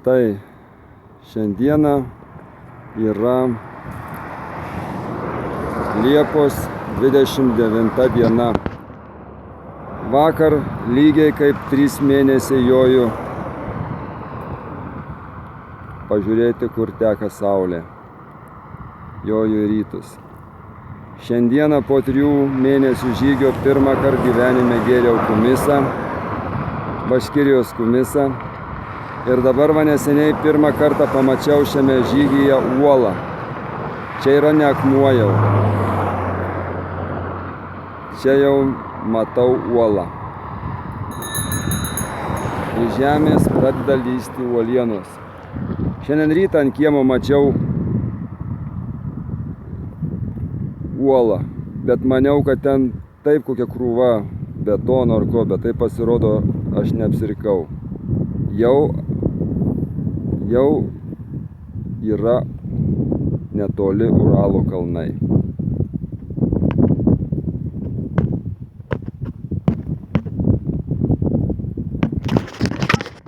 Tai šiandieną yra Liepos 29 diena. Vakar lygiai kaip 3 mėnesiai joju pažiūrėti, kur teka saulė. Joju į rytus. Šiandieną po 3 mėnesių žygio pirmą kartą gyvenime gėriau kumisą, Baškirijos kumisą. Ir dabar neseniai pirmą kartą pamačiau šiame žygyje uolą. Čia yra ne akmuo jau. Čia jau matau uolą. Iš žemės pradeda lįsti uolienos. Šiandien rytą ant kiemo mačiau uolą, bet maniau, kad ten taip kokia krūva betono ar ko, bet tai pasirodo, aš neapsirikau. Jau yra netoli Uralo kalnai.